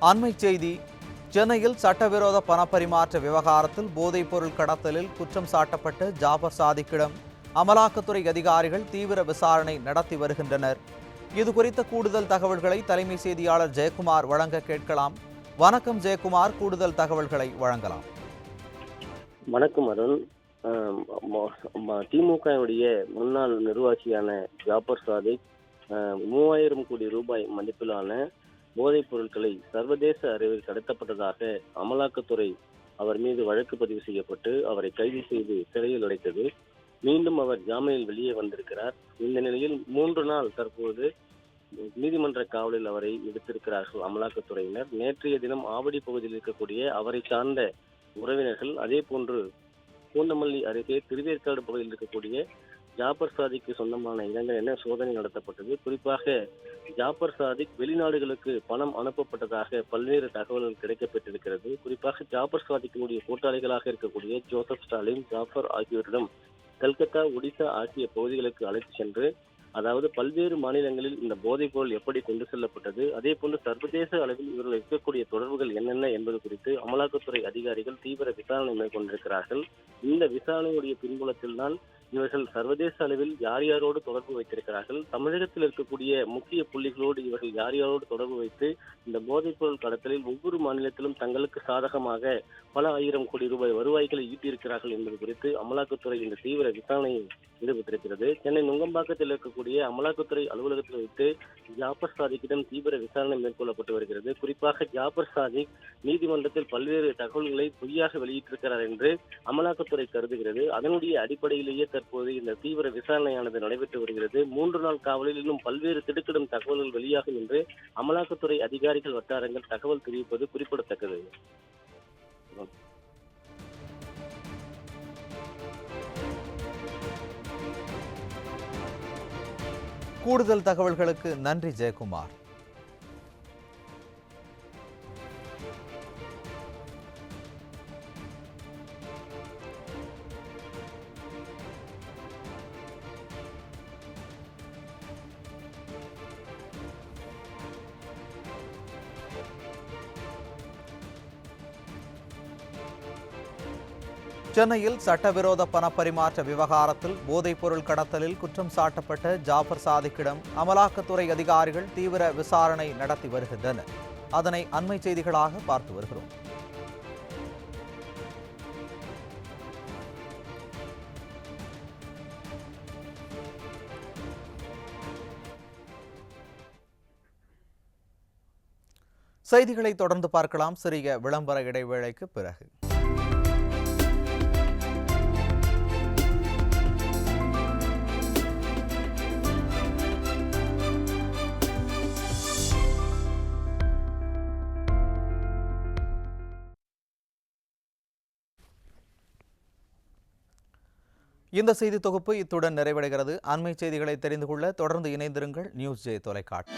அண்மைச் செய்தி. சென்னையில் சட்டவிரோத பணப்பரிமாற்ற விவகாரத்தில் போதைப்பொருள் கடத்தலில் குற்றம் சாட்டப்பட்ட ஜாபர் சாதிக்கிடம் அமலாக்கத்துறை அதிகாரிகள் தீவிர விசாரணை நடத்தி வருகின்றனர். இதுகுறித்த கூடுதல் தகவல்களை தலைமை செய்தியாளர் ஜெயக்குமார் வழங்க கேட்கலாம். வணக்கம் ஜெயக்குமார், கூடுதல் தகவல்களை வழங்கலாம். வணக்கம் அருண். திமுகவுடைய முன்னாள் நிர்வாகியான ஜாபர் சாதிக் 3000 கோடி ரூபாய் மதிப்பிலான போதைப் பொருட்களை சர்வதேச அளவில் கடத்தப்பட்டதாக அமலாக்கத்துறை அவர் மீது வழக்கு பதிவு செய்யப்பட்டு அவரை கைது செய்து சிறையில் அடைத்தது. மீண்டும் அவர் ஜாமீனில் வெளியே வந்திருக்கிறார். இந்த நிலையில் 3 நாள் தற்போது நீதிமன்ற காவலில் அவரை எடுத்திருக்கிறார்கள் அமலாக்கத்துறையினர். நேற்றைய தினம் ஆவடி பகுதியில் இருக்கக்கூடிய அவரை சார்ந்த உறவினர்கள், அதே போன்று பூந்தமல்லி அருகே திருவேற்காடு பகுதியில் இருக்கக்கூடிய ஜாபர் சாதிக்கு சொந்தமான இடங்கள் என சோதனை நடத்தப்பட்டது. குறிப்பாக ஜாபர் சாதிக் வெளிநாடுகளுக்கு பணம் அனுப்பப்பட்டதாக பல்வேறு தகவல்கள் கிடைக்கப்பட்டிருக்கிறது. குறிப்பாக ஜாபர் சாதிக்கினுடைய கூட்டாளிகளாக இருக்கக்கூடிய ஜோசப் ஸ்டாலின், ஜாஃபர் ஆகியோரிடம் கல்கத்தா, ஒடிசா ஆகிய பகுதிகளுக்கு அழைத்து சென்று, அதாவது பல்வேறு மாநிலங்களில் இந்த போதைப் பொருள் எப்படி கொண்டு செல்லப்பட்டது, அதே போன்று சர்வதேச அளவில் இவர்கள் இருக்கக்கூடிய தொடர்புகள் என்னென்ன என்பது குறித்து அமலாக்கத்துறை அதிகாரிகள் தீவிர விசாரணை மேற்கொண்டிருக்கிறார்கள். இந்த விசாரணையுடைய பின்புலத்தில் தான் இவர்கள் சர்வதேச அளவில் யார் யாரோடு தொடர்பு வைத்திருக்கிறார்கள், தமிழகத்தில் இருக்கக்கூடிய முக்கிய புள்ளிகளோடு இவர்கள் யார் யாரோடு தொடர்பு வைத்து இந்த போதைப் பொருள் கடத்தலில் ஒவ்வொரு மாநிலத்திலும் தங்களுக்கு சாதகமாக பல 1000 கோடி ரூபாய் வருவாய்களை ஈட்டியிருக்கிறார்கள் என்பது குறித்து அமலாக்கத்துறை இந்த தீவிர விசாரணையில் ஈடுபட்டிருக்கிறது. சென்னை நுங்கம்பாக்கத்தில் இருக்கக்கூடிய அமலாக்கத்துறை அலுவலகத்தில் வைத்து ஜாபர் சாதிக்கிடம் தீவிர விசாரணை மேற்கொள்ளப்பட்டு வருகிறது. குறிப்பாக ஜாபர் சாதிக் நீதிமன்றத்தில் பல்வேறு தகவல்களை பொய்யாக வெளியிட்டிருக்கிறார் என்று அமலாக்கத்துறை கருதுகிறது. அதனுடைய அடிப்படையிலேயே தற்போது இந்த தீவிர விசாரணையானது நடைபெற்று வருகிறது. 3 நாள் காவலில் இன்னும் பல்வேறு திடுக்கிடும் தகவல்கள் வெளியாகும் என்று அமலாக்கத்துறை அதிகாரிகள் வட்டாரங்கள் தகவல் தெரிவிப்பது குறிப்பிடத்தக்கது. கூடுதல் தகவல்களுக்கு நன்றி ஜெயக்குமார். சென்னையில் சட்டவிரோத பணப்பரிமாற்ற விவகாரத்தில் போதைப்பொருள் கடத்தலில் குற்றம் சாட்டப்பட்ட ஜாபர் சாதிக்கிடம் அமலாக்கத்துறை அதிகாரிகள் தீவிர விசாரணை நடத்தி வருகின்றனர். அதனை அண்மை செய்திகளாக பார்த்து வருகிறோம். செய்திகளை தொடர்ந்து பார்க்கலாம் சிறிய விளம்பர இடைவேளைக்கு பிறகு. இந்த செய்தி தொகுப்பு இத்துடன் நிறைவடைகிறது. அண்மை செய்திகளை தெரிந்து கொள்ள தொடர்ந்து இணைந்திருங்கள் நியூஸ் ஜே தொலைக்காட்சி.